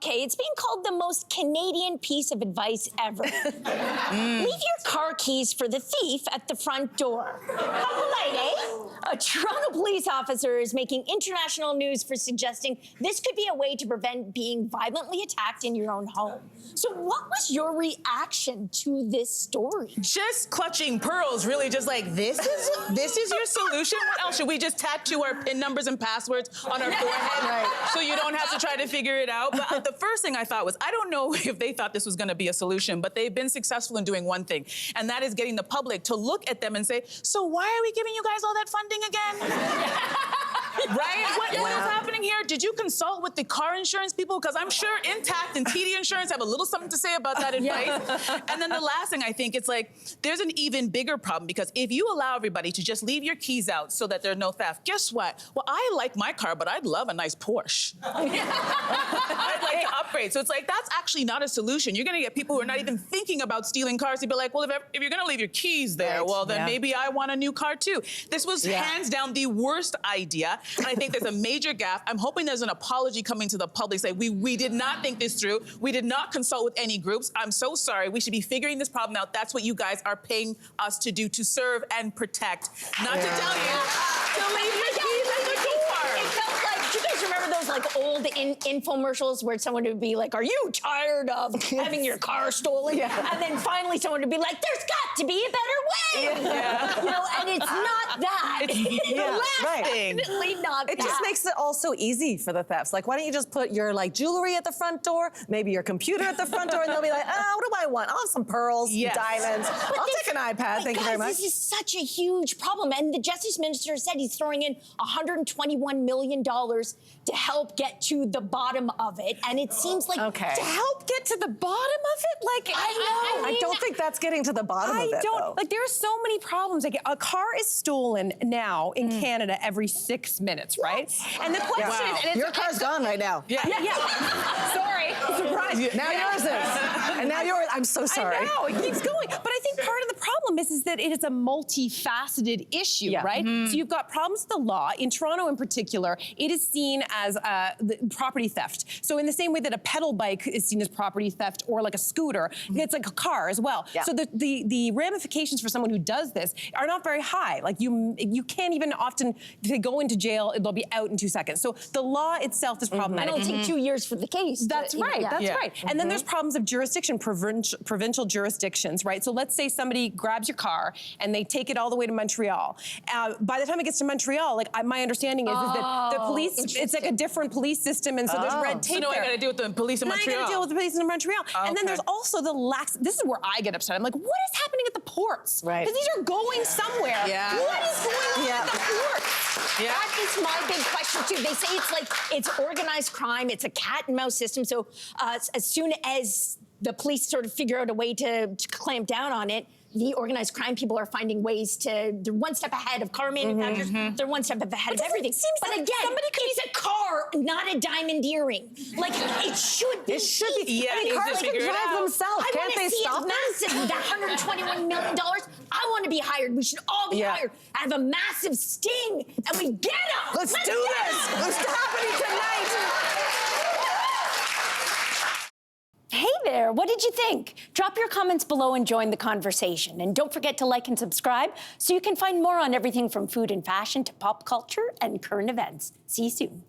Okay, it's being called the most Canadian piece of advice ever. Leave your car keys for the thief at the front door. How polite, eh? A Toronto police officer is making international news for suggesting this could be a way to prevent being violently attacked in your own home. So what was your reaction to this story? Just clutching pearls, really just like, this is your solution? What else? Should we just tattoo our PIN numbers and passwords on our forehead so you don't have to try to figure it out? But the first thing I thought was, I don't know if they thought this was gonna be a solution, but they've been successful in doing one thing, and that is getting the public to look at them and say, so why are we giving you guys all that funding again? Right? What is happening here? Did you consult with the car insurance people? Because I'm sure Intact and TD Insurance have a little something to say about that advice. And then the last thing I think, it's like, there's an even bigger problem, because if you allow everybody to just leave your keys out so that there's no theft, guess what? Well, I like my car, but I'd love a nice Porsche. I'd like to upgrade. So it's like, that's actually not a solution. You're gonna get people who are not even thinking about stealing cars to be like, well, if you're gonna leave your keys there, well, then maybe I want a new car too. This was hands down the worst idea, and I think there's a major gaffe. I'm hoping there's an apology coming to the public, say, we did not think this through. We did not consult with any groups. I'm so sorry. We should be figuring this problem out. That's what you guys are paying us to do, to serve and protect, not to tell you to leave your keys in the door. It felt like, do you guys remember those like old infomercials where someone would be like, are you tired of having your car stolen? And then finally someone would be like, there's got to be a better way. You know, and it's not that. Definitely not that. It just makes it all so easy for the thefts. Like, why don't you just put your like jewelry at the front door, maybe your computer at the front door, and they'll be like, oh, what do I want? I'll have some pearls, diamonds. I'll take an iPad, thank you very much. This is such a huge problem. And the Justice Minister said he's throwing in $121 million to help get to the bottom of it. And it seems like to help get to the bottom of it? Like, I don't think that's getting to the bottom of it, though. Like, there are so many problems. Like, a car is stolen now in Canada every 6 minutes, right? And the question is... And your car's gone right now. Sorry. Surprise. Now yours is. And now yours... I'm so sorry. I know, it keeps going. But I think part of the problem is that it is a multifaceted issue, right? So you've got problems with the law. In Toronto in particular, it is seen as property theft. So in the same way that a pedal bike is seen as property theft, or like a scooter, it's like a car as well. So the ramifications for someone who does this are not very high. Like, you can't even often, if they go into jail, they'll be out in 2 seconds. So the law itself is problematic. And it'll take 2 years for the case. That's right, that's right. And then there's problems of jurisdiction, provincial jurisdictions, right? So let's say somebody grabs your car and they take it all the way to Montreal. By the time it gets to Montreal, like, my understanding is that the police, it's like a different police system, and so there's red tape. So now I gotta deal with the police in Montreal. Now I gotta deal with the police in Montreal. And then there's also the this is where I get upset. I'm like, what is happening at the ports? Right. Because these are going somewhere. What is going on at the ports? That is my big question too. They say it's organized crime. It's a cat and mouse system. So as soon as the police sort of figure out a way to clamp down on it, the organized crime people are finding ways to, they're one step ahead of car manufacturers, they're one step ahead of everything. But like again, it's a car, not a diamond earring. Like, it should be. It should be. I mean, cars can drive themselves. Can't they stop massive, that $121 million. I want to be hired. We should all be hired. I have a massive sting, and we get them. Let's do this. It's happening tonight. Hey there, what did you think? Drop your comments below and join the conversation. And don't forget to like and subscribe so you can find more on everything from food and fashion to pop culture and current events. See you soon.